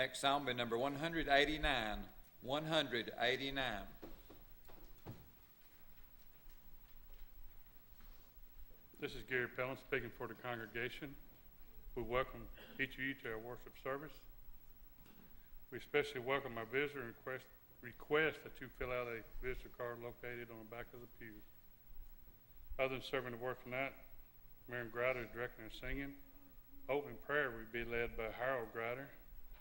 Next song will be number 189. 189. This is Gary Pellin speaking for the congregation. We welcome each of you to our worship service. We especially welcome our visitor and request that you fill out a visitor card located on the back of the pew. Other than serving the word tonight, Marion Grider is directing and singing. Opening prayer will be led by Harold Grider,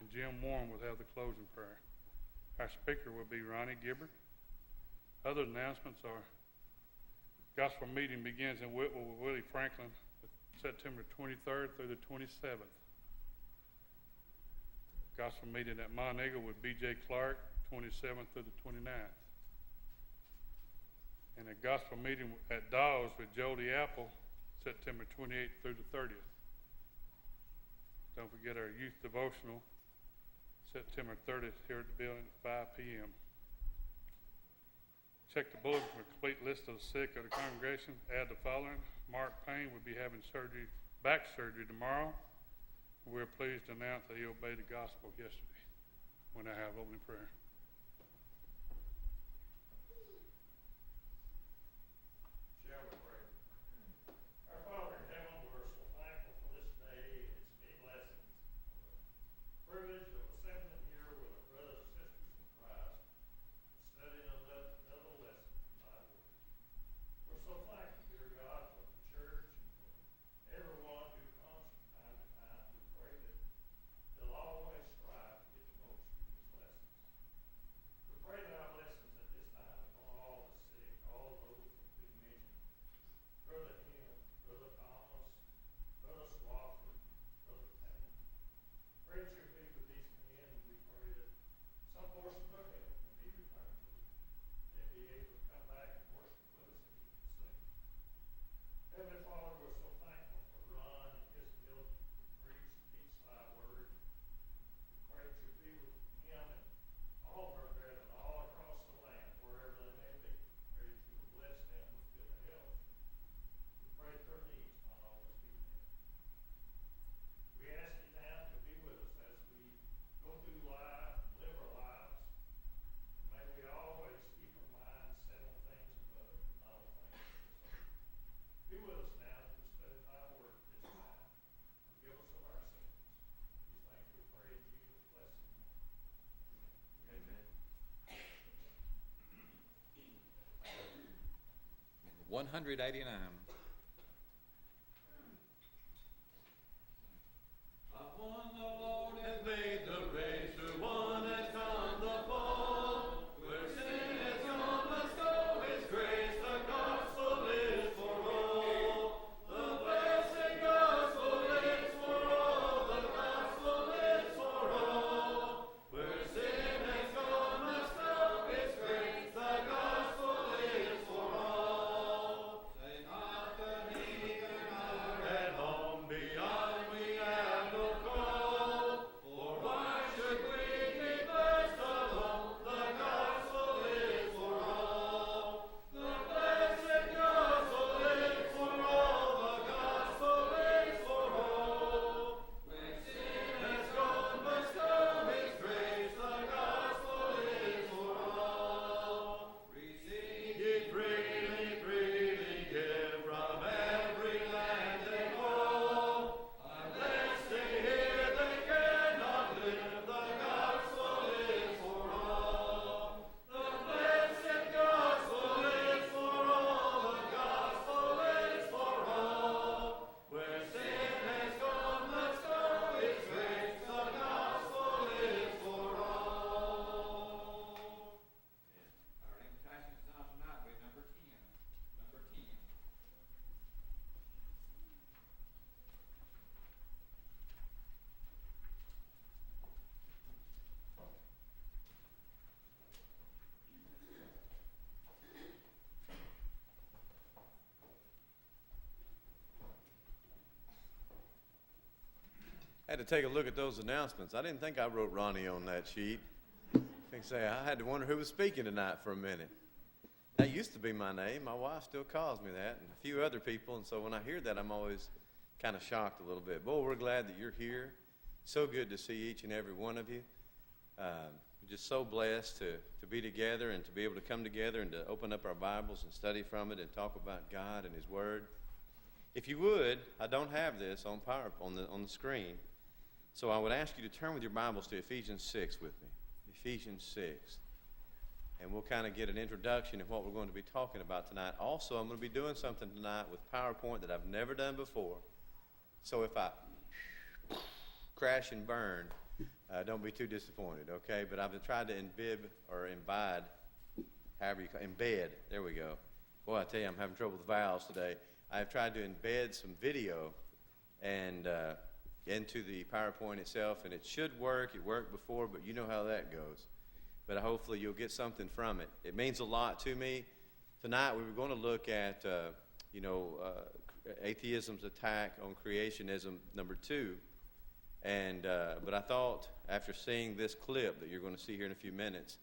and Jim Warren will have the closing prayer. Our speaker will be Ronnie Gibbard. Other announcements are gospel meeting begins in Whitwell with Willie Franklin, September 23rd through the 27th. Gospel meeting at Montego with B.J. Clark, 27th through the 29th. And a gospel meeting at Dawes with Jody Apple, September 28th through the 30th. Don't forget our youth devotional, September 30th here at the building at 5 p.m. Check the bulletin for a complete list of the sick of the congregation. Add the following. Mark Payne will be having back surgery tomorrow. We're pleased to announce that he obeyed the gospel yesterday when I have opening prayer. One 189. I had to take a look at those announcements. I didn't think I wrote Ronnie on that sheet. I had to wonder who was speaking tonight for a minute. That used to be my name. My wife still calls me that, and a few other people, and so when I hear that, I'm always kind of shocked a little bit. Boy, we're glad that you're here. So good to see each and every one of you. We're just so blessed to be together and to be able to come together and to open up our Bibles and study from it and talk about God and His Word. If you would, I don't have this on on the screen, so I would ask you to turn with your Bibles to Ephesians 6 with me. Ephesians 6. And we'll kind of get an introduction of what we're going to be talking about tonight. Also, I'm going to be doing something tonight with PowerPoint that I've never done before. So if I crash and burn, don't be too disappointed, okay? But I've tried to embed, there we go. Boy, I tell you, I'm having trouble with vowels today. I've tried to embed some video and into the PowerPoint itself, and it should work. It worked before, but you know how that goes. But hopefully you'll get something from it. It means a lot to me. Tonight we were going to look at, atheism's attack on creationism, number 2. But I thought, after seeing this clip that you're going to see here in a few minutes,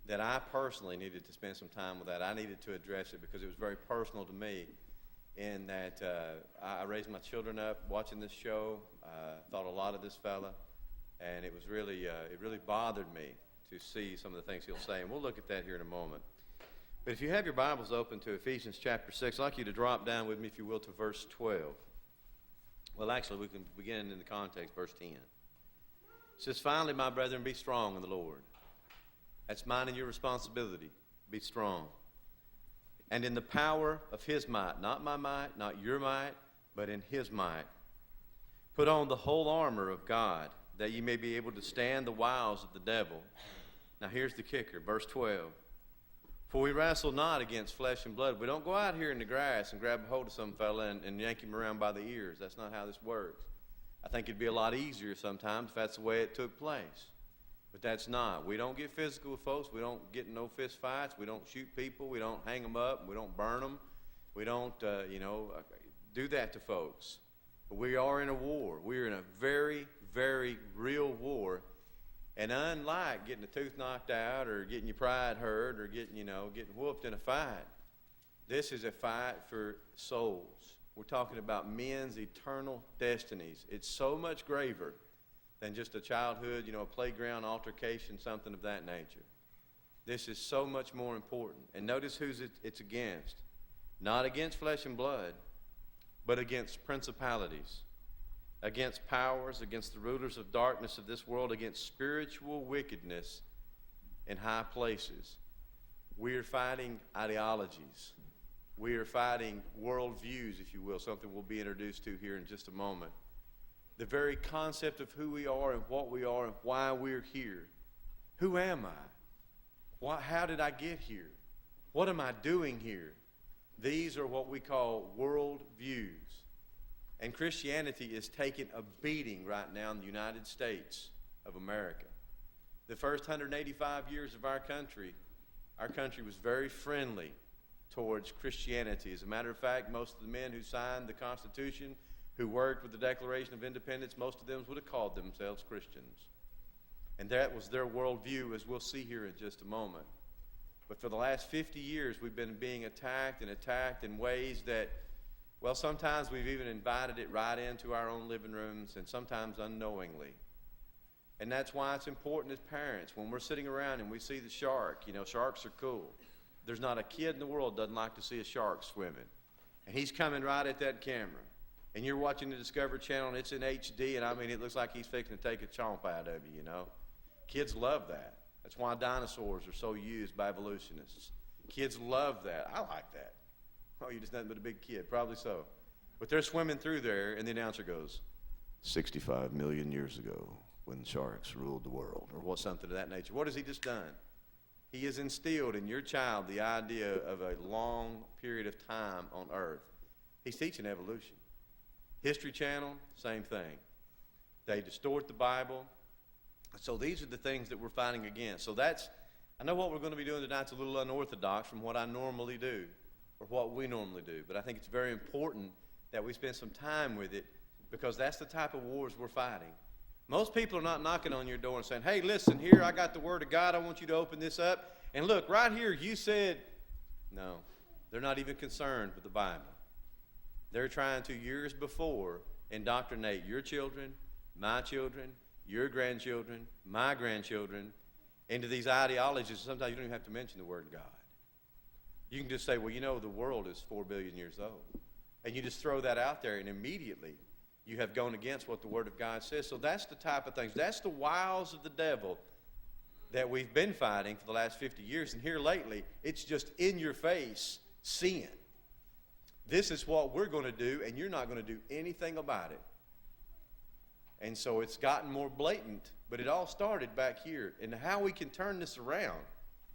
that I personally needed to spend some time with that. I needed to address it because it was very personal to me in that I raised my children up watching this show, thought a lot of this fella, and it was really, it really bothered me to see some of the things he'll say, and we'll look at that here in a moment. But if you have your Bibles open to Ephesians chapter 6, I'd like you to drop down with me, if you will, to verse 12. Well, actually, we can begin in the context, verse 10. It says, "Finally, my brethren, be strong in the Lord." That's mine and your responsibility. Be strong. "And in the power of His might," not my might, not your might, but in His might. "Put on the whole armor of God, that ye may be able to stand the wiles of the devil." Now here's the kicker, verse 12. "For we wrestle not against flesh and blood." We don't go out here in the grass and grab a hold of some fella and yank him around by the ears. That's not how this works. I think it'd be a lot easier sometimes if that's the way it took place. But that's not. We don't get physical with folks. We don't get in no fist fights. We don't shoot people. We don't hang them up. We don't burn them. We don't, do that to folks. But we are in a war. We're in a very, very real war. And unlike getting a tooth knocked out or getting your pride hurt or getting whooped in a fight, this is a fight for souls. We're talking about men's eternal destinies. It's so much graver than just a childhood, a playground altercation, something of that nature. This is so much more important. And notice who's it's against. Not against flesh and blood, but against principalities, against powers, against the rulers of darkness of this world, against spiritual wickedness in high places. We are fighting ideologies. We are fighting worldviews, if you will, something we'll be introduced to here in just a moment. The very concept of who we are and what we are and why we're here. Who am I? How did I get here? What am I doing here? These are what we call worldviews. And Christianity is taking a beating right now in the United States of America. The first 185 years of our country was very friendly towards Christianity. As a matter of fact, most of the men who signed the Constitution, who worked with the Declaration of Independence, most of them would have called themselves Christians. And that was their worldview, as we'll see here in just a moment. But for the last 50 years, we've been being attacked in ways that, well, sometimes we've even invited it right into our own living rooms, and sometimes unknowingly. And that's why it's important as parents, when we're sitting around and we see the shark, sharks are cool. There's not a kid in the world doesn't like to see a shark swimming. And he's coming right at that camera. And you're watching the Discovery Channel, and it's in HD, and it looks like he's fixing to take a chomp out of you, Kids love that. That's why dinosaurs are so used by evolutionists. Kids love that. I like that. Oh, you're just nothing but a big kid. Probably so. But they're swimming through there, and the announcer goes, 65 million years ago, when sharks ruled the world, or something of that nature. What has he just done? He has instilled in your child the idea of a long period of time on earth. He's teaching evolution. History Channel, same thing. They distort the Bible. So these are the things that we're fighting against. So I know what we're going to be doing tonight's a little unorthodox from what I normally do, or what we normally do. But I think it's very important that we spend some time with it, because that's the type of wars we're fighting. Most people are not knocking on your door and saying, "Hey, listen, here, I got the Word of God. I want you to open this up. And look, right here, you said," no, they're not even concerned with the Bible. They're trying to, years before, indoctrinate your children, my children, your grandchildren, my grandchildren, into these ideologies. Sometimes you don't even have to mention the word God. You can just say, well, you know, the world is 4 billion years old. And you just throw that out there, and immediately you have gone against what the Word of God says. So that's the type of things. That's the wiles of the devil that we've been fighting for the last 50 years. And here lately, it's just in your face sin. This is what we're going to do, and you're not going to do anything about it. And so it's gotten more blatant, but it all started back here. And how we can turn this around,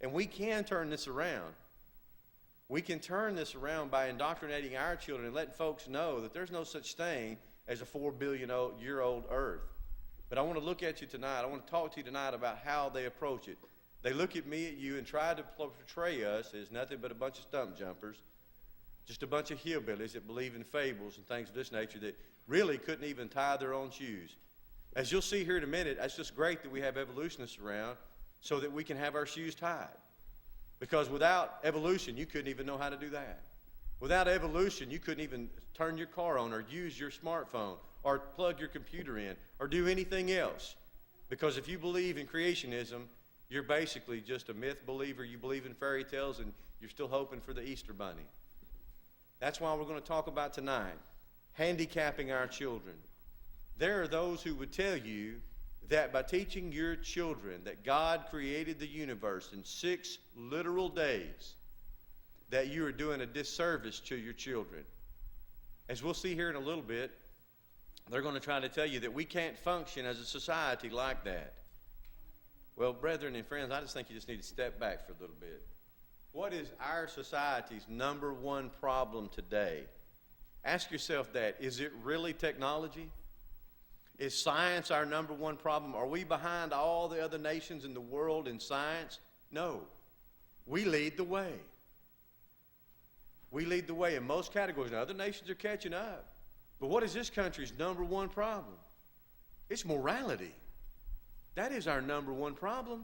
and we can turn this around. We can turn this around by indoctrinating our children and letting folks know that there's no such thing as a 4 billion year old earth. But I want to look at you tonight. I want to talk to you tonight about how they approach it. They look at me, at you, and try to portray us as nothing but a bunch of stump jumpers, just a bunch of hillbillies that believe in fables and things of this nature that really couldn't even tie their own shoes. As you'll see here in a minute, it's just great that we have evolutionists around so that we can have our shoes tied. Because without evolution, you couldn't even know how to do that. Without evolution, you couldn't even turn your car on or use your smartphone or plug your computer in or do anything else. Because if you believe in creationism, you're basically just a myth believer. You believe in fairy tales and you're still hoping for the Easter bunny. That's why we're going to talk about tonight, handicapping our children. There are those who would tell you that by teaching your children that God created the universe in 6 literal days, that you are doing a disservice to your children. As we'll see here in a little bit, they're going to try to tell you that we can't function as a society like that. Well, brethren and friends, I just think you just need to step back for a little bit. What is our society's number one problem today? Ask yourself that. Is it really technology? Is science our number one problem? Are we behind all the other nations in the world in science? No. We lead the way. We lead the way in most categories. Now, other nations are catching up. But what is this country's number one problem? It's morality. That is our number one problem.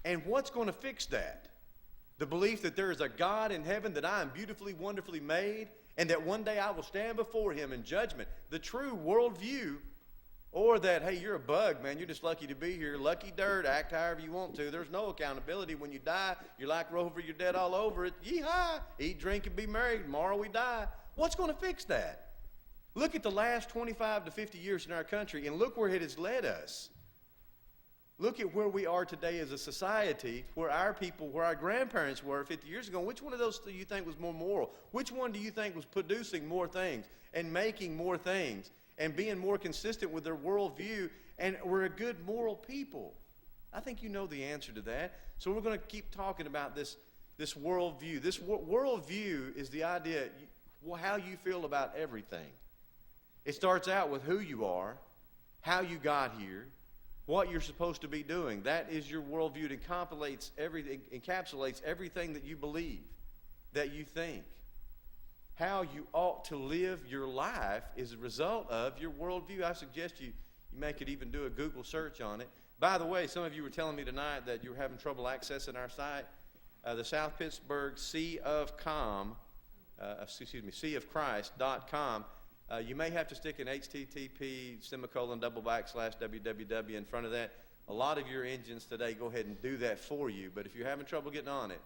And what's going to fix that? The belief that there is a God in heaven, that I am beautifully, wonderfully made, and that one day I will stand before him in judgment. The true worldview, or that, hey, you're a bug, man, you're just lucky to be here. Lucky dirt, act however you want to. There's no accountability. When you die, you're like Rover, you're dead all over it. Yee-haw, eat, drink, and be merry. Tomorrow we die. What's going to fix that? Look at the last 25 to 50 years in our country, and look where it has led us. Look at where we are today as a society, where our people, where our grandparents were 50 years ago. Which one of those do you think was more moral? Which one do you think was producing more things and making more things and being more consistent with their worldview and were a good moral people? I think you know the answer to that. So we're going to keep talking about this worldview. This worldview is the idea, how you feel about everything. It starts out with who you are, how you got here, what you're supposed to be doing. That is your worldview. It encapsulates everything that you believe, that you think. How you ought to live your life is a result of your worldview. I suggest you could even do a Google search on it. By the way, some of you were telling me tonight that you were having trouble accessing our site. The South Pittsburgh Seaofchrist.com. You may have to stick an http://www in front of that. A lot of your engines today go ahead and do that for you, but if you're having trouble getting on it,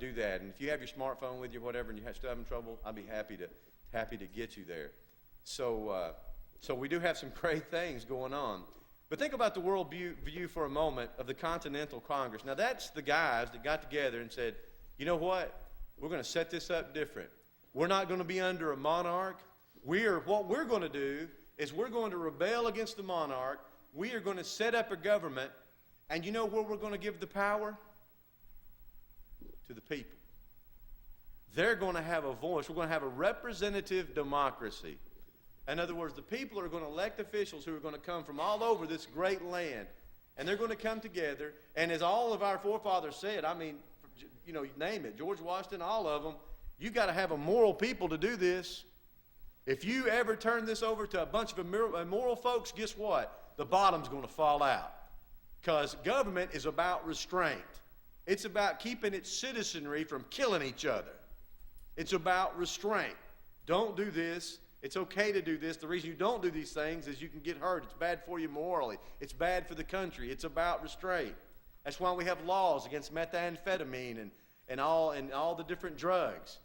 do that. And if you have your smartphone with you, whatever, and you're still having trouble, I'll be happy to get you there. So we do have some great things going on. But think about the world view for a moment of the Continental Congress. Now, that's the guys that got together and said, you know what? We're going to set this up different. We're not going to be under a monarch. What we're going to do is we're going to rebel against the monarch. We are going to set up a government. And you know where we're going to give the power? To the people. They're going to have a voice. We're going to have a representative democracy. In other words, the people are going to elect officials who are going to come from all over this great land. And they're going to come together. And as all of our forefathers said, I mean, you know, name it, George Washington, all of them, you got to have a moral people to do this. If you ever turn this over to a bunch of immoral folks, guess what? The bottom's going to fall out. Because government is about restraint. It's about keeping its citizenry from killing each other. It's about restraint. Don't do this. It's okay to do this. The reason you don't do these things is you can get hurt. It's bad for you morally. It's bad for the country. It's about restraint. That's why we have laws against methamphetamine and all the different drugs.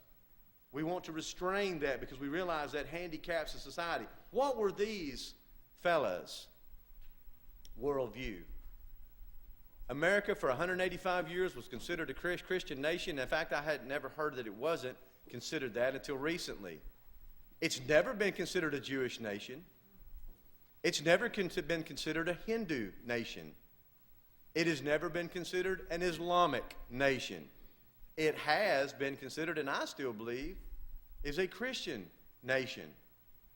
We want to restrain that because we realize that handicaps the society. What were these fellas' worldview? America for 185 years was considered a Christian nation. In fact, I had never heard that it wasn't considered that until recently. It's never been considered a Jewish nation. It's never been considered a Hindu nation. It has never been considered an Islamic nation. It has been considered, and I still believe, is a Christian nation,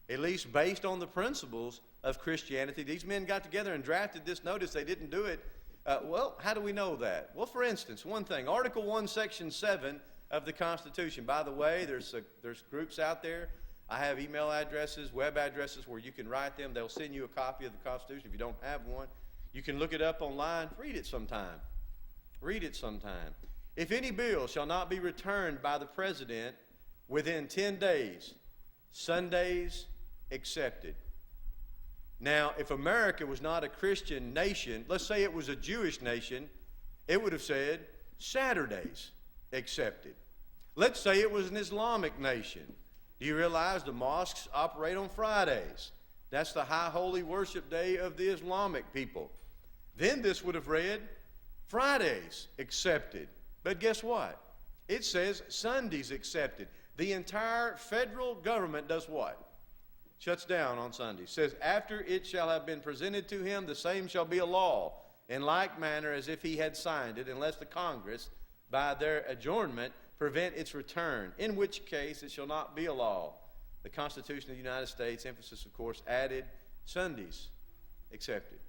at least based on the principles of Christianity. These men got together and drafted this. Notice they didn't do it. Well, how do we know that? Well, for instance, one thing, Article 1, Section 7 of the Constitution. By the way, there's groups out there. I have email addresses, web addresses where you can write them. They'll send you a copy of the Constitution if you don't have one. You can look it up online. Read it sometime. Read it sometime. If any bill shall not be returned by the President within 10 days, Sundays excepted. Now, if America was not a Christian nation, let's say it was a Jewish nation, it would have said Saturdays accepted. Let's say it was an Islamic nation. Do you realize the mosques operate on Fridays? That's the high holy worship day of the Islamic people. Then this would have read Fridays accepted. But guess what? It says Sundays accepted. The entire federal government does what? Shuts down on Sundays. Says, after it shall have been presented to him, the same shall be a law, in like manner as if he had signed it, unless the Congress, by their adjournment, prevent its return, in which case it shall not be a law. The Constitution of the United States, emphasis, of course, added Sundays accepted.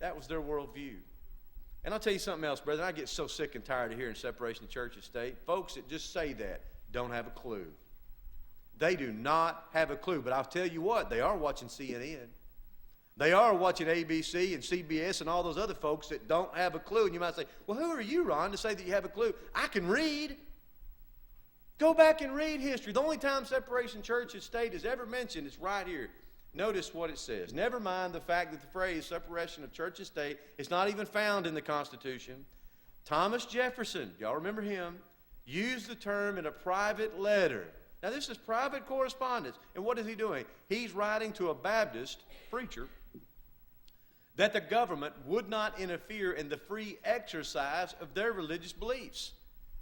That was their worldview. And I'll tell you something else, brother. I get so sick and tired of hearing separation of church and state. Folks that just say that don't have a clue. They do not have a clue. But I'll tell you what, they are watching CNN. They are watching ABC and CBS and all those other folks that don't have a clue. And you might say, well, who are you, Ron, to say that you have a clue? I can read. Go back and read history. The only time separation of church and state is ever mentioned is right here. Notice what it says. Never mind the fact that the phrase separation of church and state is not even found in the Constitution. Thomas Jefferson, y'all remember him, used the term in a private letter. Now, this is private correspondence. And what is he doing? He's writing to a Baptist preacher that the government would not interfere in the free exercise of their religious beliefs.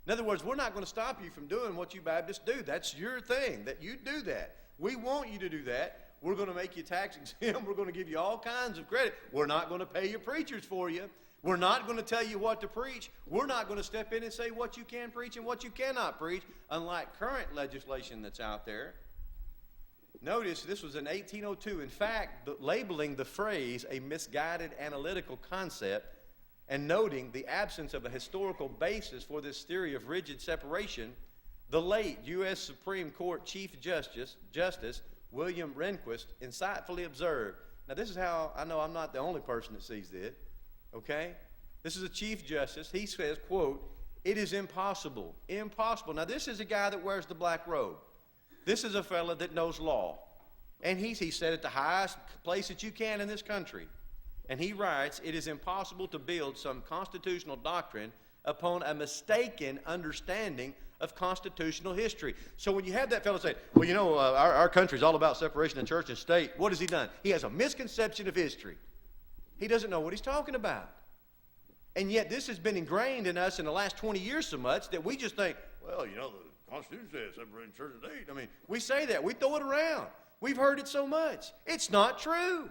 In other words, we're not going to stop you from doing what you Baptists do. That's your thing, that you do that. We want you to do that. We're going to make you tax exempt. We're going to give you all kinds of credit. We're not going to pay your preachers for you. We're not going to tell you what to preach. We're not going to step in and say what you can preach and what you cannot preach, unlike current legislation that's out there. Notice this was in 1802. In fact, labeling the phrase a misguided analytical concept and noting the absence of a historical basis for this theory of rigid separation, the late U.S. Supreme Court Chief Justice William Rehnquist insightfully observed. Now, this is how I know I'm not the only person that sees this. Okay? This is a Chief Justice. He says, quote, it is impossible. Impossible. Now, this is a guy that wears the black robe. This is a fella that knows law. And he said at the highest place that you can in this country. And he writes, it is impossible to build some constitutional doctrine upon a mistaken understanding of constitutional history. So when you have that fellow say, well, you know, our country is all about separation of church and state, what has he done? He has a misconception of history. He doesn't know what he's talking about. And yet this has been ingrained in us in the last 20 years so much that we just think, well, you know, the Constitution says separating church and state. I mean, we say that. We throw it around. We've heard it so much. It's not true.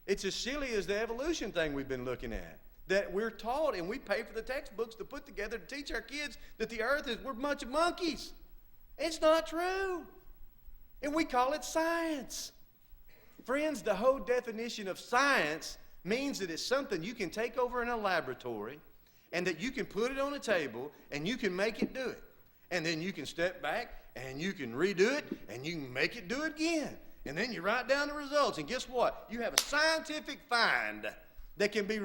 It's as silly as the evolution thing we've been looking at. That we're taught and we pay for the textbooks to put together to teach our kids that the earth is, we're a bunch of monkeys. It's not true. And we call it science. Friends, the whole definition of science means that it's something you can take over in a laboratory and that you can put it on a table and you can make it do it. And then you can step back and you can redo it and you can make it do it again. And then you write down the results. And guess what? You have a scientific find that can be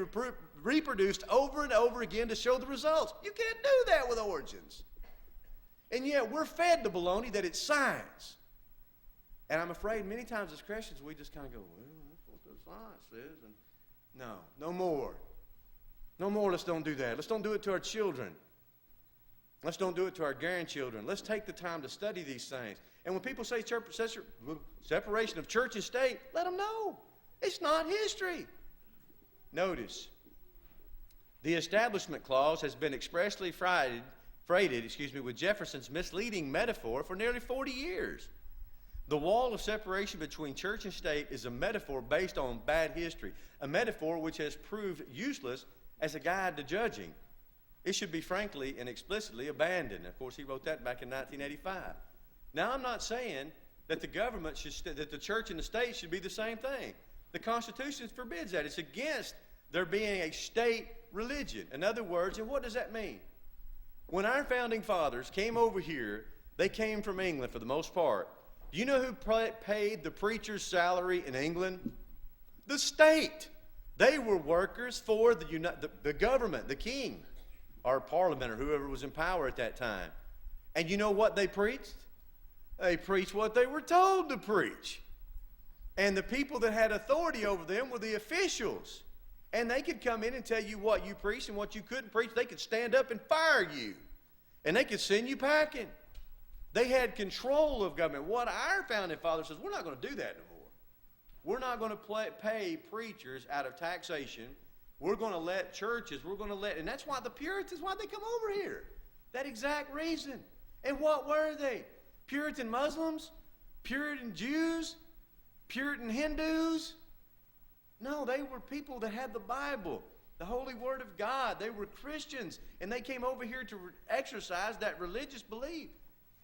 reproduced over and over again to show the results. You can't do that with origins. And yet we're fed the baloney that it's science. And I'm afraid many times as Christians, we just kind of go, well, that's what the science says. And no more. No more, let's don't do that. Let's don't do it to our children. Let's don't do it to our grandchildren. Let's take the time to study these things. And when people say separation of church and state, let them know. It's not history. Notice, the Establishment Clause has been expressly freighted with Jefferson's misleading metaphor for nearly 40 years. The wall of separation between church and state is a metaphor based on bad history, a metaphor which has proved useless as a guide to judging. It should be frankly and explicitly abandoned. Of course, he wrote that back in 1985. Now, I'm not saying that the government that the church and the state should be the same thing. The Constitution forbids that. It's against there being a state religion. In other words, and what does that mean? When our founding fathers came over here, they came from England for the most part. Do you know who paid the preacher's salary in England? The state. They were workers for the government, the king, or parliament, or whoever was in power at that time. And you know what they preached? They preached what they were told to preach. And the people that had authority over them were the officials. And they could come in and tell you what you preached and what you couldn't preach. They could stand up and fire you. And they could send you packing. They had control of government. What our founding father says, we're not going to do that no more. We're not going to pay preachers out of taxation. We're going to let churches, and that's why the Puritans, why they come over here. That exact reason. And what were they? Puritan Muslims? Puritan Jews? Puritan Hindus? No, they were people that had the Bible, the Holy Word of God. They were Christians, and they came over here to exercise that religious belief.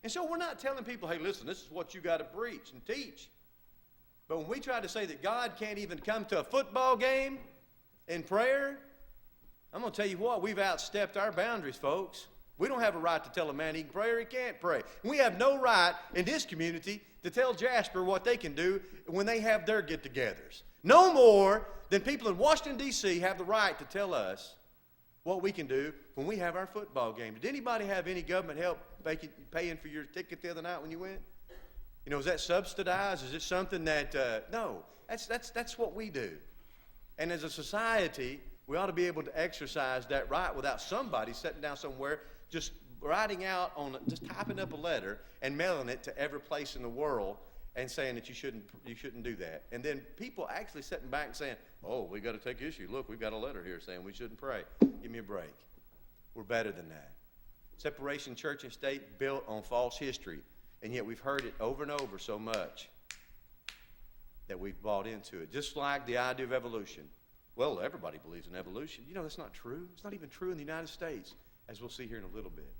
And so we're not telling people, hey, listen, this is what you got to preach and teach. But when we try to say that God can't even come to a football game in prayer, I'm going to tell you what, we've outstepped our boundaries, folks. We don't have a right to tell a man he can pray or he can't pray. We have no right in this community to tell Jasper what they can do when they have their get-togethers. No more than people in Washington, D.C. have the right to tell us what we can do when we have our football game. Did anybody have any government help paying for your ticket the other night when you went? You know, is that subsidized? Is it something that, no, that's what we do. And as a society, we ought to be able to exercise that right without somebody sitting down somewhere just writing out just typing up a letter and mailing it to every place in the world and saying that you shouldn't do that. And then people actually sitting back and saying, oh, we got to take issue. Look, we've got a letter here saying we shouldn't pray. Give me a break. We're better than that. Separation church and state built on false history, and yet we've heard it over and over so much that we've bought into it. Just like the idea of evolution. Well, everybody believes in evolution. You know, that's not true. It's not even true in the United States, as we'll see here in a little bit.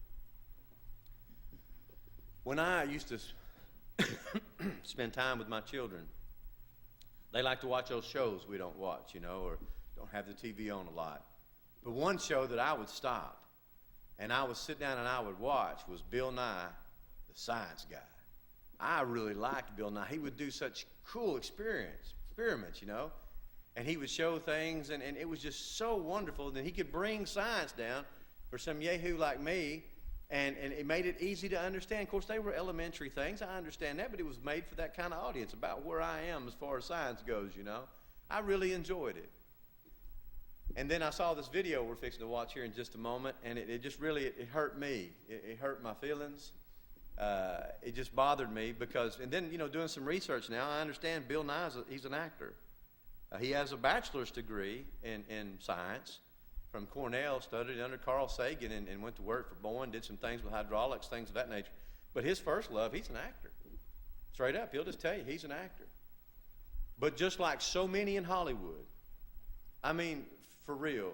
When I used to spend time with my children, they like to watch those shows we don't watch, you know, or don't have the TV on a lot. But one show that I would stop and I would sit down and I would watch was Bill Nye, the Science Guy. I really liked Bill Nye. He would do such cool experiments, you know, and he would show things, and it was just so wonderful that he could bring science down for some yahoo like me, and it made it easy to understand. Of course, they were elementary things. I understand that, but it was made for that kind of audience, about where I am as far as science goes, you know. I really enjoyed it. And then I saw this video we're fixing to watch here in just a moment, and it just really, it hurt me. It hurt my feelings. It just bothered me because, and then, you know, doing some research now, I understand Bill Nye, he's an actor. He has a bachelor's degree in science from Cornell, studied under Carl Sagan, and went to work for Boeing, did some things with hydraulics, things of that nature. But his first love, he's an actor. Straight up, he'll just tell you, he's an actor. But just like so many in Hollywood, I mean, for real,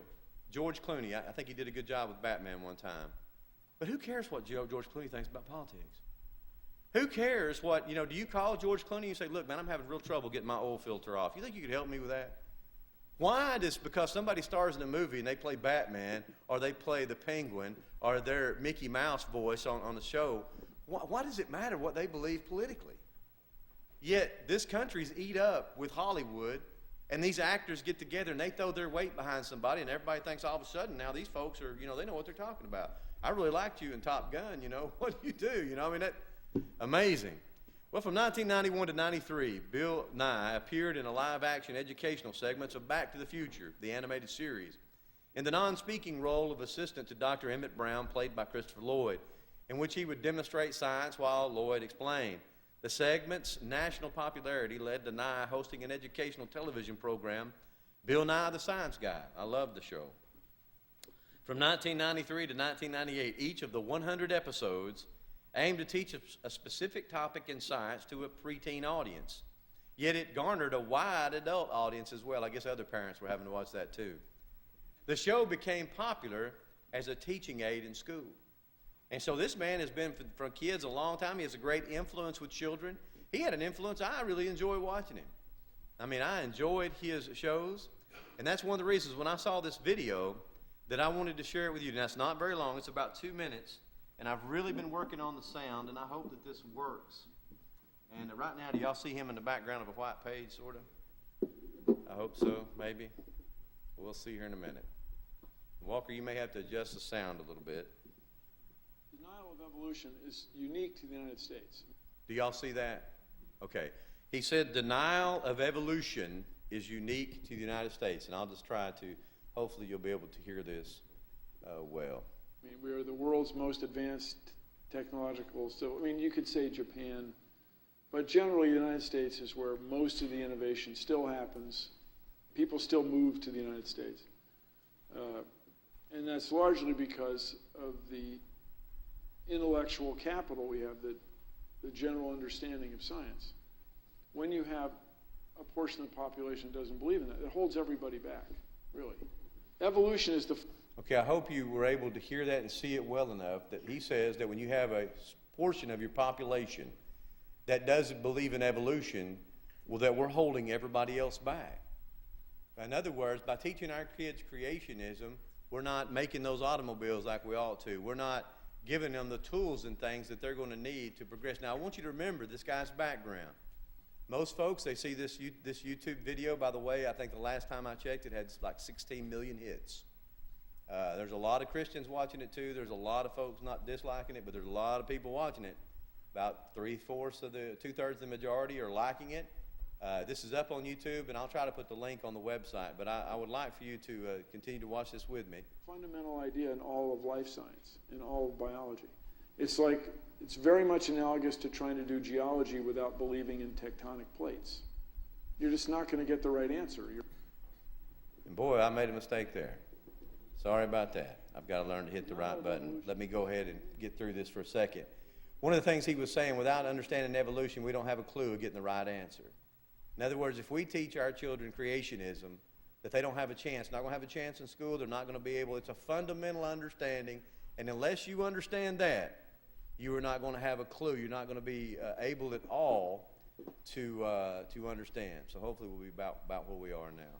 George Clooney, I think he did a good job with Batman one time. But who cares what George Clooney thinks about politics? Who cares what, you know, do you call George Clooney and say, look, man, I'm having real trouble getting my oil filter off. You think you could help me with that? Why just because somebody stars in a movie and they play Batman, or they play the Penguin, or their Mickey Mouse voice on the show, why does it matter what they believe politically? Yet this country's eat up with Hollywood, and these actors get together and they throw their weight behind somebody, and everybody thinks all of a sudden now these folks are, you know, they know what they're talking about. I really liked you in Top Gun, you know. What do? You know, I mean, that amazing. Well, from 1991 to 93, Bill Nye appeared in a live-action educational segments of Back to the Future, the animated series, in the non-speaking role of assistant to Dr. Emmett Brown, played by Christopher Lloyd, in which he would demonstrate science while Lloyd explained. The segment's national popularity led to Nye hosting an educational television program, Bill Nye the Science Guy. I loved the show. From 1993 to 1998, each of the 100 episodes aimed to teach a specific topic in science to a preteen audience. Yet it garnered a wide adult audience as well. I guess other parents were having to watch that too. The show became popular as a teaching aid in school. And so this man has been for kids a long time. He has a great influence with children. He had an influence. I really enjoy watching him. I mean, I enjoyed his shows. And that's one of the reasons when I saw this video that I wanted to share it with you. Now, it's not very long. It's about 2 minutes. And I've really been working on the sound, and I hope that this works. And right now, do y'all see him in the background of a white page, sort of? I hope so, maybe. We'll see here in a minute. Walker, you may have to adjust the sound a little bit. Denial of evolution is unique to the United States. Do y'all see that? Okay. He said denial of evolution is unique to the United States. And I'll just try to, hopefully you'll be able to hear this well. I mean, we are the world's most advanced technological, so, I mean, you could say Japan, but generally the United States is where most of the innovation still happens. People still move to the United States. And that's largely because of the intellectual capital we have, the general understanding of science. When you have a portion of the population that doesn't believe in that, it holds everybody back, really. Evolution is the... Okay, I hope you were able to hear that and see it well enough that he says that when you have a portion of your population that doesn't believe in evolution, well, that we're holding everybody else back. In other words, by teaching our kids creationism, we're not making those automobiles like we ought to. We're not giving them the tools and things that they're going to need to progress. Now, I want you to remember this guy's background. Most folks, they see this YouTube video. By the way, I think the last time I checked, it had like 16 million hits. There's a lot of Christians watching it too. There's a lot of folks not disliking it, but there's a lot of people watching it. About 2/3 of the majority are liking it. This is up on YouTube, and I'll try to put the link on the website. But I would like for you to continue to watch this with me. Fundamental idea in all of life science, in all of biology. It's very much analogous to trying to do geology without believing in tectonic plates. You're just not going to get the right answer. And boy, I made a mistake there. Sorry about that. I've got to learn to hit the right button. Let me go ahead and get through this for a second. One of the things he was saying, without understanding evolution, we don't have a clue of getting the right answer. In other words, if we teach our children creationism, that they don't have a chance, not going to have a chance in school, they're not going to be able, it's a fundamental understanding, and unless you understand that, you are not going to have a clue. You're not going to be able at all to understand. So hopefully we'll be about where we are now.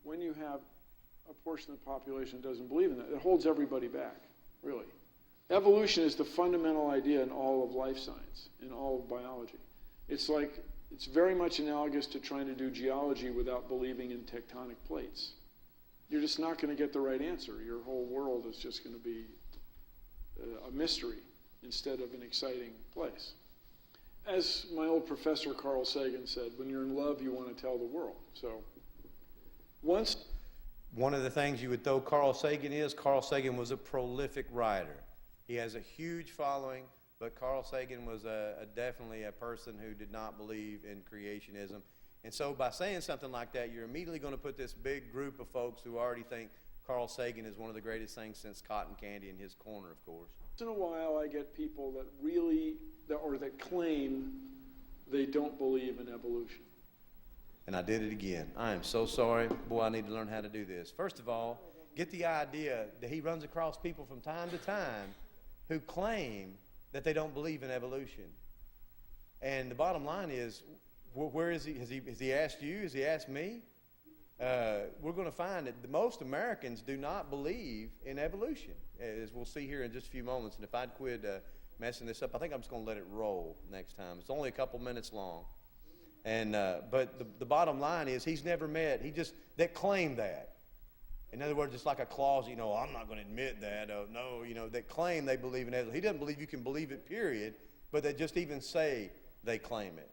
When you have a portion of the population that doesn't believe in that, it holds everybody back, really. Evolution is the fundamental idea in all of life science, in all of biology. It's very much analogous to trying to do geology without believing in tectonic plates. You're just not going to get the right answer. Your whole world is just going to be a mystery instead of an exciting place. As my old professor Carl Sagan said, when you're in love, you want to tell the world. So once... One of the things you would throw Carl Sagan was a prolific writer. He has a huge following, but Carl Sagan was definitely a person who did not believe in creationism. And so by saying something like that, you're immediately going to put this big group of folks who already think Carl Sagan is one of the greatest things since cotton candy in his corner, of course. Once in a while, I get people that claim they don't believe in evolution. And I did it again. I am so sorry. Boy, I need to learn how to do this. First of all, get the idea that he runs across people from time to time who claim that they don't believe in evolution. And the bottom line is, where is he? Has he asked you? Has he asked me? We're going to find that most Americans do not believe in evolution, as we'll see here in just a few moments. And if I'd quit messing this up, I think I'm just going to let it roll next time. It's only a couple minutes long. And but the bottom line is, he's never met, that claim that. In other words, it's like a clause, I'm not going to admit that. No, that claim they believe in evolution. He doesn't believe you can believe it, period. But they just even say they claim it.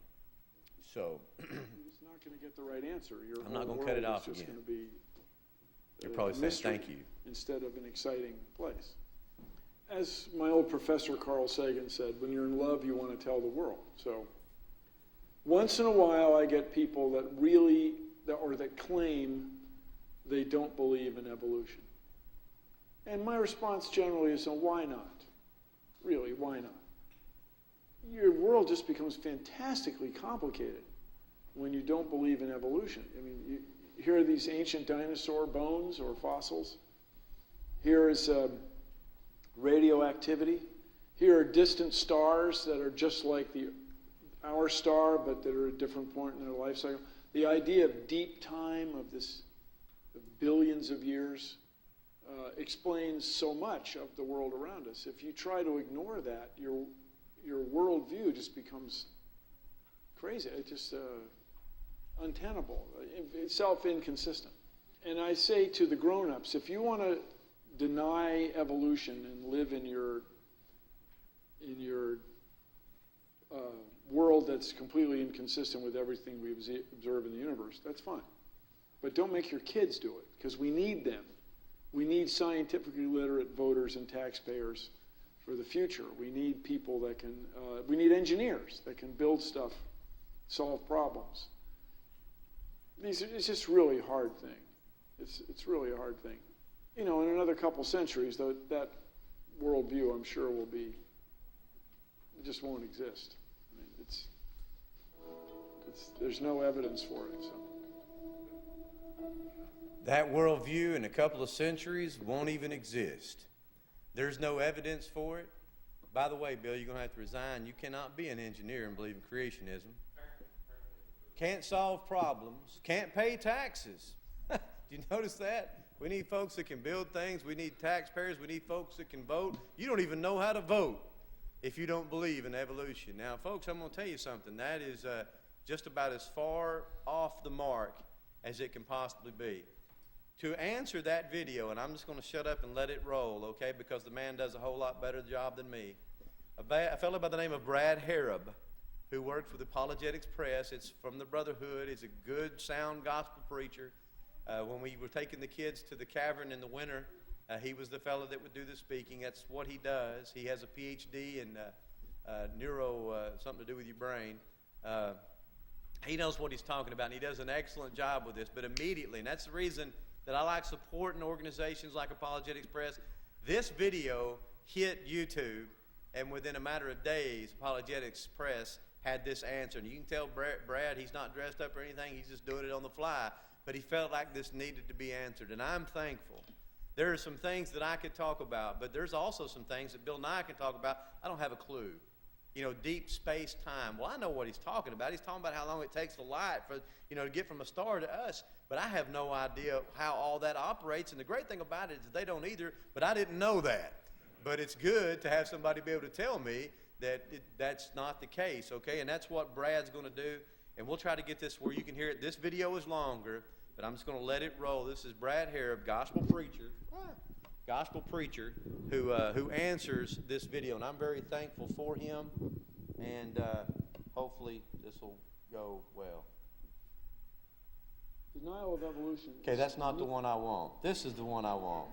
So It's not going to get the right answer. Your I'm not whole gonna cut it world off is just again. going to be You're probably a saying mystery thank you. instead of an exciting place. As my old professor Carl Sagan said, when you're in love, you want to tell the world. So once in a while, I get people that really, that claim they don't believe in evolution. And my response generally is, why not? Really, why not? Your world just becomes fantastically complicated when you don't believe in evolution. I mean, here are these ancient dinosaur bones or fossils. Here is radioactivity. Here are distant stars that are just like our star, but that are at a different point in their life cycle. The idea of deep time, of billions of years, explains so much of the world around us. If you try to ignore that, your worldview just becomes crazy. It's just untenable, self-inconsistent. And I say to the grown-ups, if you want to deny evolution and live in your world that's completely inconsistent with everything we observe in the universe, that's fine. But don't make your kids do it, because we need them. We need scientifically literate voters and taxpayers for the future. We need people that can, we need engineers that can build stuff, solve problems. It's just really a hard thing. It's really a hard thing. You know, in another couple centuries, though, that worldview, I'm sure, it just won't exist. I mean, there's no evidence for it. So. That worldview in a couple of centuries won't even exist. There's no evidence for it. By the way, Bill, you're going to have to resign. You cannot be an engineer and believe in creationism. Can't solve problems. Can't pay taxes. Do you notice that? We need folks that can build things. We need taxpayers. We need folks that can vote. You don't even know how to vote if you don't believe in evolution. Now, folks, I'm going to tell you something. That is just about as far off the mark as it can possibly be. To answer that video, and I'm just going to shut up and let it roll, okay, because the man does a whole lot better job than me. A fellow by the name of Brad Harrop, who works with Apologetics Press. It's from the Brotherhood. He's a good, sound gospel preacher. When we were taking the kids to the cavern in the winter, he was the fellow that would do the speaking. That's what he does. He has a PhD in something to do with your brain. He knows what he's talking about, and he does an excellent job with this. But immediately, and that's the reason that I like supporting organizations like Apologetics Press, this video hit YouTube, and within a matter of days, Apologetics Press had this answer. And you can tell Brad, he's not dressed up or anything, he's just doing it on the fly. But he felt like this needed to be answered, and I'm thankful. There are some things that I could talk about, but there's also some things that Bill Nye can talk about. I don't have a clue. You know, deep space time. Well, I know what he's talking about. He's talking about how long it takes the light to get from a star to us. But I have no idea how all that operates. And the great thing about it is they don't either, but I didn't know that. But it's good to have somebody be able to tell me that that's not the case, okay? And that's what Brad's going to do. And we'll try to get this where you can hear it. This video is longer, but I'm just going to let it roll. This is Brad Harrop, gospel preacher, who answers this video. And I'm very thankful for him. And hopefully this will go well. Denial of evolution. Okay, that's not the one I want. This is the one I want.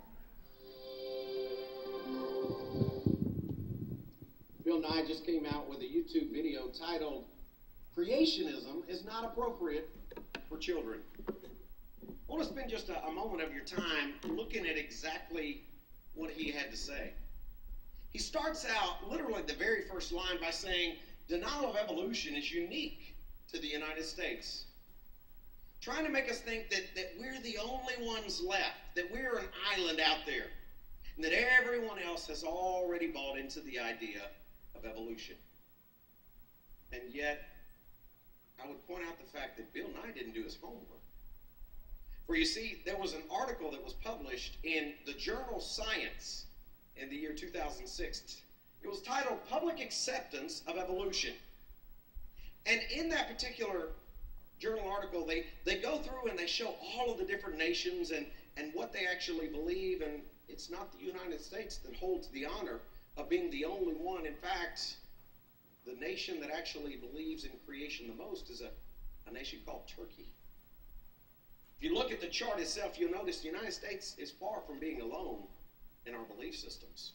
Bill Nye just came out with a YouTube video titled, "Creationism is not appropriate for children." I want to spend just a moment of your time looking at exactly what he had to say. He starts out literally the very first line by saying, denial of evolution is unique to the United States. Trying to make us think that we're the only ones left, that we're an island out there, and that everyone else has already bought into the idea of evolution. And yet, I would point out the fact that Bill Nye didn't do his homework. For you see, there was an article that was published in the journal Science in the year 2006. It was titled Public Acceptance of Evolution. And in that particular journal article, they go through and they show all of the different nations and what they actually believe, and it's not the United States that holds the honor of being the only one. In fact, the nation that actually believes in creation the most is a nation called Turkey. If you look at the chart itself, you'll notice the United States is far from being alone in our belief systems.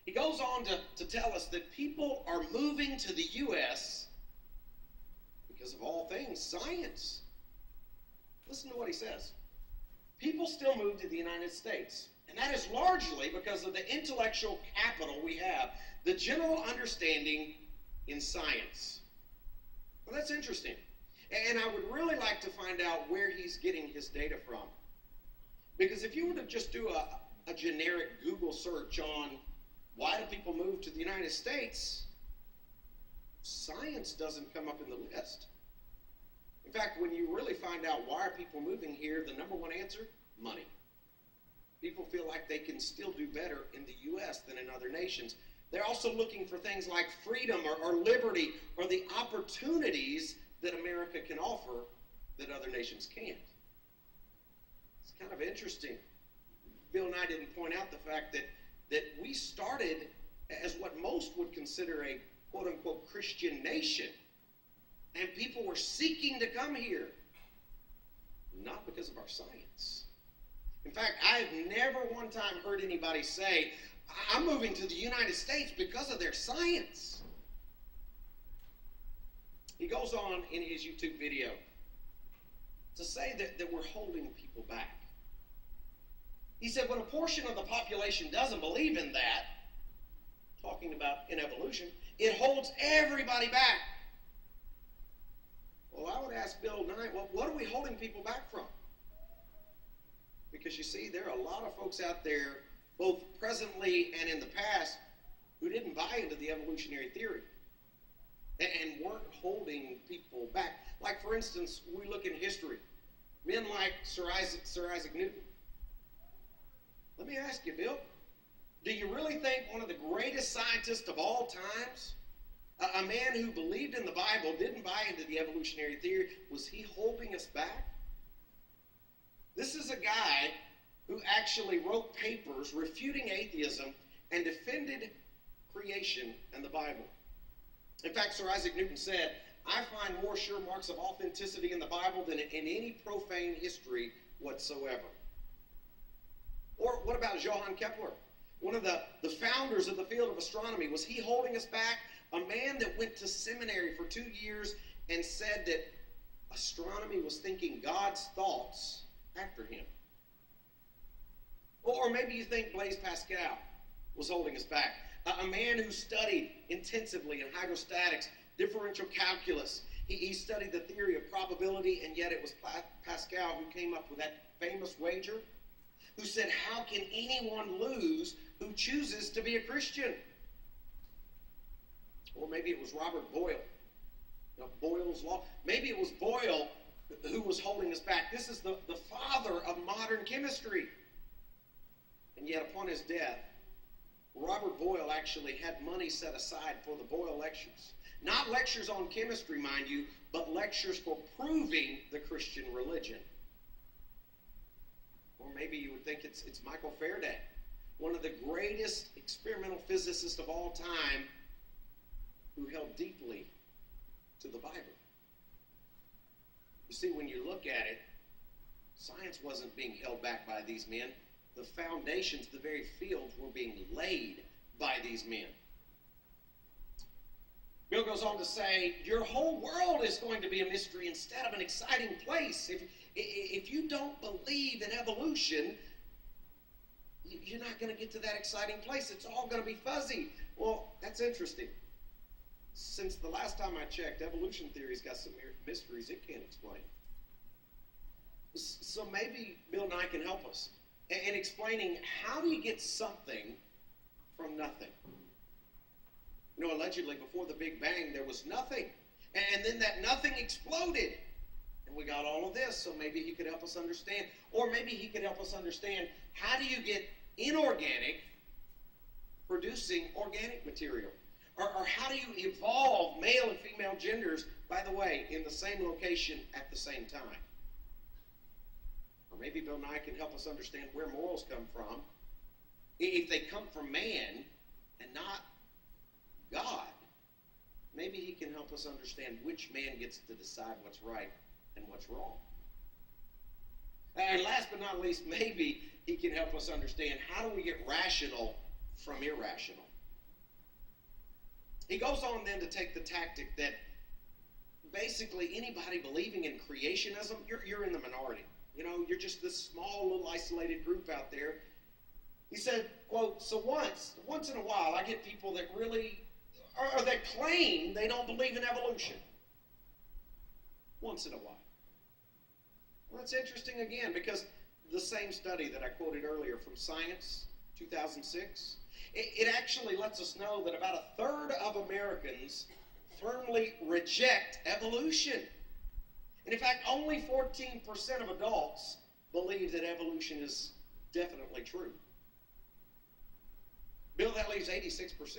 He goes on to tell us that people are moving to the U.S. because of all things science. Listen to what he says. People still move to the United States, and that is largely because of the intellectual capital we have, the general understanding in science. Well, that's interesting. And I would really like to find out where he's getting his data from. Because if you were to just do a generic Google search on why do people move to the United States, science doesn't come up in the list. In fact, when you really find out why are people moving here, the number one answer, money. People feel like they can still do better in the U.S. than in other nations. They're also looking for things like freedom or liberty or the opportunities that America can offer that other nations can't. It's kind of interesting. Bill and I didn't point out the fact that we started as what most would consider a quote-unquote Christian nation. And people were seeking to come here, not because of our science. In fact, I've never one time heard anybody say, I'm moving to the United States because of their science. He goes on in his YouTube video to say that we're holding people back. He said when a portion of the population doesn't believe in that, talking about in evolution, it holds everybody back. Well, I would ask Bill Nye, well, what are we holding people back from? Because you see, there are a lot of folks out there, both presently and in the past, who didn't buy into the evolutionary theory and weren't holding people back. Like, for instance, we look in history, men like Sir Isaac Newton. Let me ask you, Bill, do you really think one of the greatest scientists of all times, a man who believed in the Bible, didn't buy into the evolutionary theory, was he holding us back? This is a guy who actually wrote papers refuting atheism and defended creation and the Bible. In fact, Sir Isaac Newton said, I find more sure marks of authenticity in the Bible than in any profane history whatsoever. Or what about Johann Kepler? One of the founders of the field of astronomy. Was he holding us back? A man that went to seminary for 2 years and said that astronomy was thinking God's thoughts after him. Or maybe you think Blaise Pascal was holding us back. A man who studied intensively in hydrostatics, differential calculus. He studied the theory of probability, and yet it was Pascal who came up with that famous wager, who said, how can anyone lose who chooses to be a Christian? Or maybe it was Robert Boyle. Boyle's Law. Maybe it was Boyle who was holding us back. This is the father of modern chemistry. And yet upon his death, Robert Boyle actually had money set aside for the Boyle lectures. Not lectures on chemistry, mind you, but lectures for proving the Christian religion. Or maybe you would think it's Michael Faraday, one of the greatest experimental physicists of all time, who held deeply to the Bible. You see, when you look at it, science wasn't being held back by these men. The foundations, the very fields were being laid by these men. Bill goes on to say, your whole world is going to be a mystery instead of an exciting place. If you don't believe in evolution, you're not going to get to that exciting place. It's all going to be fuzzy. Well, that's interesting. Since the last time I checked, evolution theory's got some mysteries it can't explain. So maybe Bill Nye can help us in explaining how do you get something from nothing. You know, allegedly before the Big Bang there was nothing, and then that nothing exploded, and we got all of this. So maybe he could help us understand, or maybe he could help us understand how do you get inorganic producing organic material, or how do you evolve male and female genders, by the way, in the same location at the same time. Or maybe Bill Nye can help us understand where morals come from, if they come from man and not God. maybe he can help us understand which man gets to decide what's right and what's wrong. And last but not least, maybe he can help us understand how do we get rational from irrational. He goes on then to take the tactic that basically anybody believing in creationism, you're in the minority. You know, you're just this small little isolated group out there. He said, quote, so once in a while I get people that really, or that claim they don't believe in evolution. Once in a while. Well, it's interesting again because the same study that I quoted earlier from Science, 2006, it actually lets us know that about a third of Americans firmly reject evolution. And in fact, only 14% of adults believe that evolution is definitely true. Bill, that leaves 86%.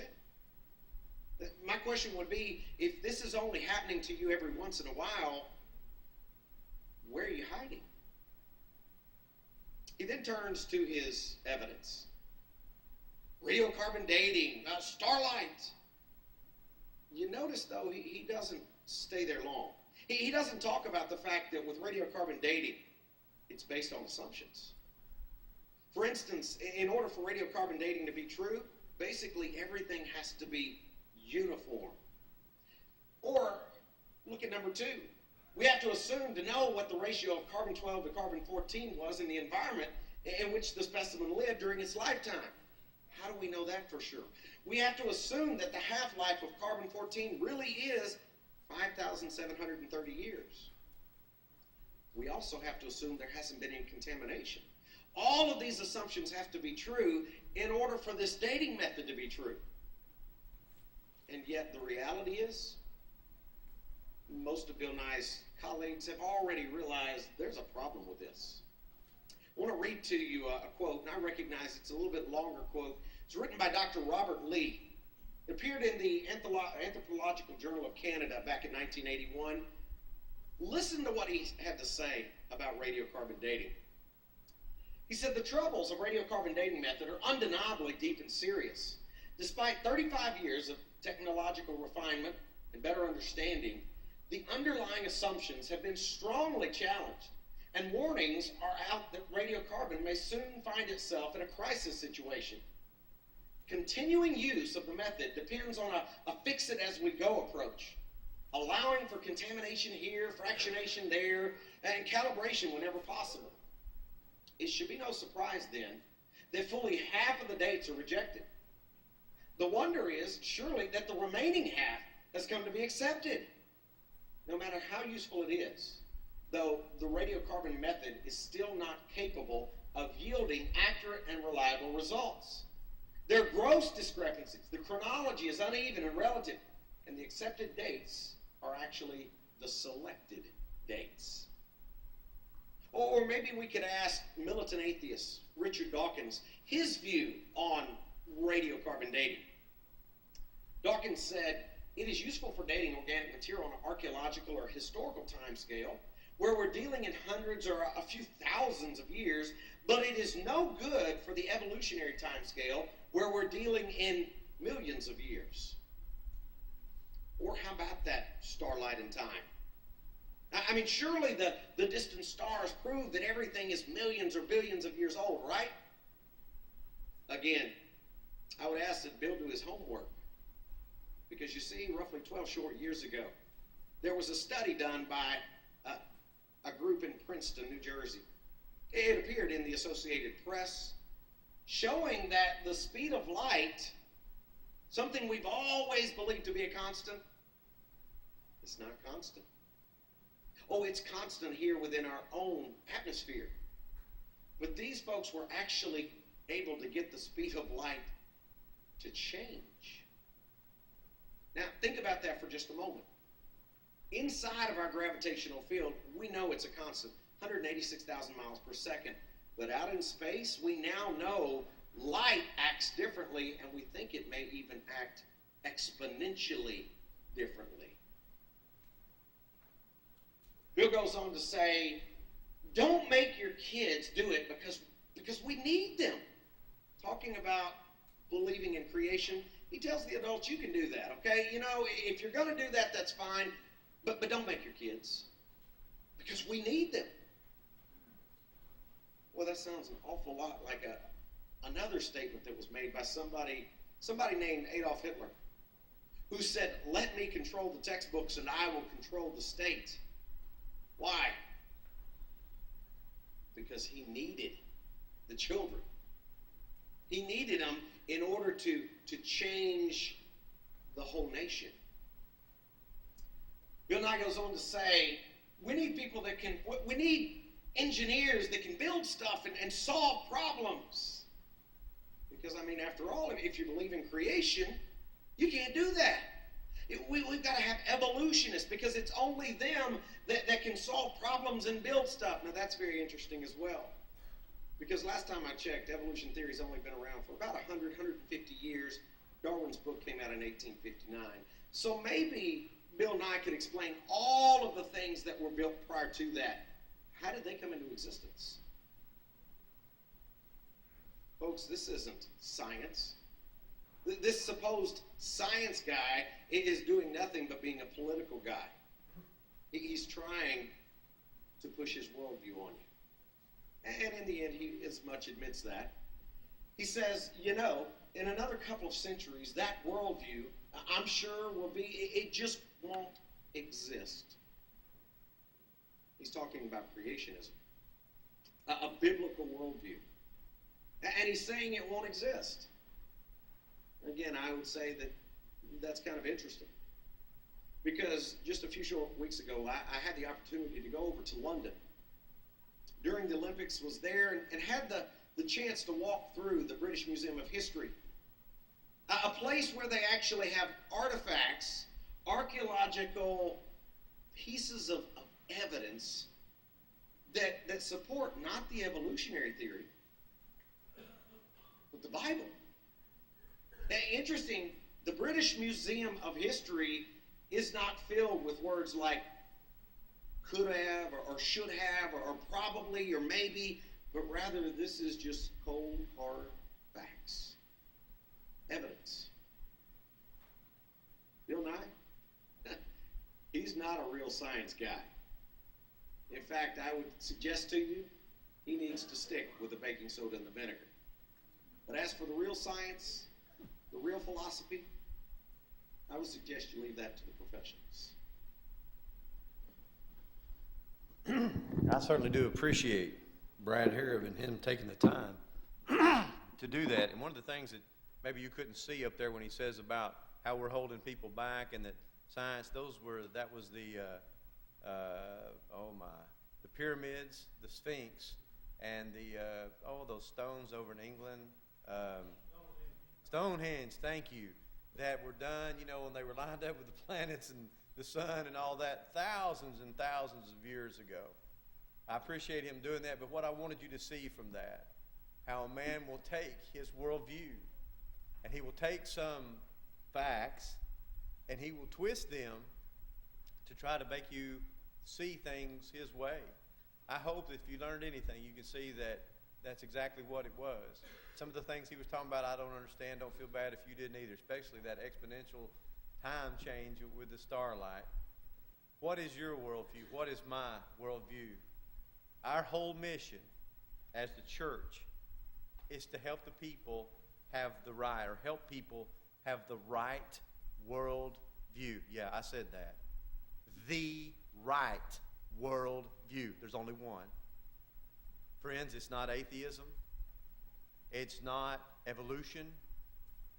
My question would be, if this is only happening to you every once in a while, where are you hiding? He then turns to his evidence. Radiocarbon dating, starlight. You notice, though, he doesn't stay there long. He doesn't talk about the fact that with radiocarbon dating, it's based on assumptions. For instance, in order for radiocarbon dating to be true, basically everything has to be uniform. Or, look at number 2. We have to assume to know what the ratio of carbon-12 to carbon-14 was in the environment in which the specimen lived during its lifetime. How do we know that for sure? We have to assume that the half-life of carbon-14 really is 5,730 years. We also have to assume there hasn't been any contamination. All of these assumptions have to be true in order for this dating method to be true. And yet the reality is, most of Bill Nye's colleagues have already realized there's a problem with this. I want to read to you a quote, and I recognize it's a little bit longer quote. It's written by Dr. Robert Lee. It appeared in the Anthropological Journal of Canada back in 1981. Listen to what he had to say about radiocarbon dating. He said, the troubles of radiocarbon dating method are undeniably deep and serious. Despite 35 years of technological refinement and better understanding, the underlying assumptions have been strongly challenged, and warnings are out that radiocarbon may soon find itself in a crisis situation. Continuing use of the method depends on a fix-it-as-we-go approach, allowing for contamination here, fractionation there, and calibration whenever possible. It should be no surprise, then, that fully half of the dates are rejected. The wonder is, surely, that the remaining half has come to be accepted. No matter how useful it is, though the radiocarbon method is still not capable of yielding accurate and reliable results. There are gross discrepancies. The chronology is uneven and relative, and the accepted dates are actually the selected dates. Or maybe we could ask militant atheist Richard Dawkins his view on radiocarbon dating. Dawkins said, it is useful for dating organic material on an archaeological or historical time scale, where we're dealing in hundreds or a few thousands of years, but it is no good for the evolutionary time scale, where we're dealing in millions of years. Or how about that starlight in time? I mean, surely the distant stars prove that everything is millions or billions of years old, right? Again, I would ask that Bill do his homework. Because you see, roughly 12 short years ago, there was a study done by a group in Princeton, New Jersey. It appeared in the Associated Press, showing that the speed of light, something we've always believed to be a constant, it's not constant. Oh, it's constant here within our own atmosphere. But these folks were actually able to get the speed of light to change. Now, think about that for just a moment. Inside of our gravitational field, we know it's a constant, 186,000 miles per second. But out in space, we now know light acts differently, and we think it may even act exponentially differently. Bill goes on to say, don't make your kids do it because we need them. Talking about believing in creation, he tells the adults, you can do that, okay? You know, if you're going to do that, that's fine, but don't make your kids, because we need them. Well, that sounds an awful lot like another statement that was made by somebody named Adolf Hitler, who said, let me control the textbooks and I will control the state. Why? Because he needed the children. He needed them in order to change the whole nation. Bill Nye goes on to say, we need people that we need engineers that can build stuff and solve problems. Because, I mean, after all, if you believe in creation, you can't do that. We've got to have evolutionists, because it's only them that can solve problems and build stuff. Now, that's very interesting as well. Because last time I checked, evolution theory's only been around for about 100, 150 years. Darwin's book came out in 1859. So maybe Bill Nye could explain all of the things that were built prior to that. How did they come into existence? Folks, this isn't science. This supposed science guy is doing nothing but being a political guy. He's trying to push his worldview on you. And in the end, he as much admits that. He says, you know, in another couple of centuries, that worldview, I'm sure, will be, it just won't exist. He's talking about creationism, a biblical worldview. And he's saying it won't exist. Again, I would say that that's kind of interesting. Because just a few short weeks ago, I had the opportunity to go over to London during the Olympics, was there and had the chance to walk through the British Museum of History, a place where they actually have artifacts, archaeological pieces of evidence that support not the evolutionary theory, but the Bible. Interesting, the British Museum of History is not filled with words like could have or should have or probably or maybe, but rather this is just cold, hard facts. Evidence. Bill Nye? He's not a real science guy. In fact, I would suggest to you, he needs to stick with the baking soda and the vinegar. But as for the real science, the real philosophy, I would suggest you leave that to the professionals. I certainly do appreciate Brad Harriv and him taking the time to do that. And one of the things that maybe you couldn't see up there when he says about how we're holding people back and that science, that was the pyramids, the Sphinx, and those stones over in England. Stonehenge, thank you, that were done, when they were lined up with the planets and the sun and all that thousands and thousands of years ago. I appreciate him doing that, but what I wanted you to see from that, how a man will take his worldview and he will take some facts and he will twist them to try to make you see things his way. I hope that if you learned anything, you can see that that's exactly what it was. Some of the things he was talking about, I don't understand. Don't feel bad if you didn't either, especially that exponential time change with the starlight. What is your worldview? What is my worldview? Our whole mission as the church is to help the people have the right, or help people have the right worldview. Yeah, I said that. The right worldview. There's only one. Friends, it's not atheism. It's not evolution.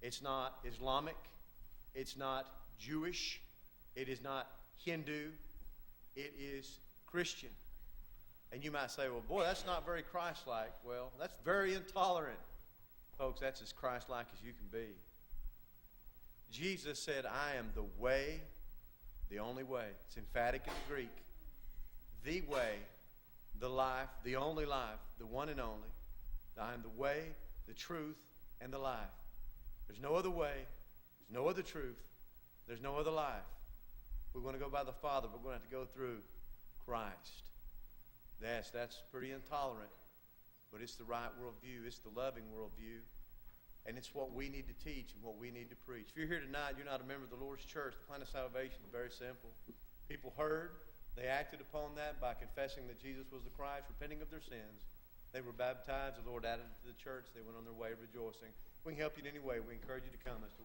It's not Islamic. It's not Jewish. It is not Hindu. It is Christian. And you might say, well, boy, that's not very Christ-like. Well, that's very intolerant. Folks, that's as Christ-like as you can be. Jesus said, I am the way, the only way. It's emphatic in the Greek. The way, the life, the only life, the one and only. I am the way, the truth, and the life. There's no other way. There's no other truth. There's no other life. We're going to go by the Father. We're going to have to go through Christ. That's pretty intolerant, but it's the right worldview. It's the loving worldview. And it's what we need to teach and what we need to preach. If you're here tonight, you're not a member of the Lord's church, the plan of salvation is very simple. People heard, they acted upon that by confessing that Jesus was the Christ, repenting of their sins. They were baptized, the Lord added them to the church, they went on their way rejoicing. If we can help you in any way, we encourage you to come as to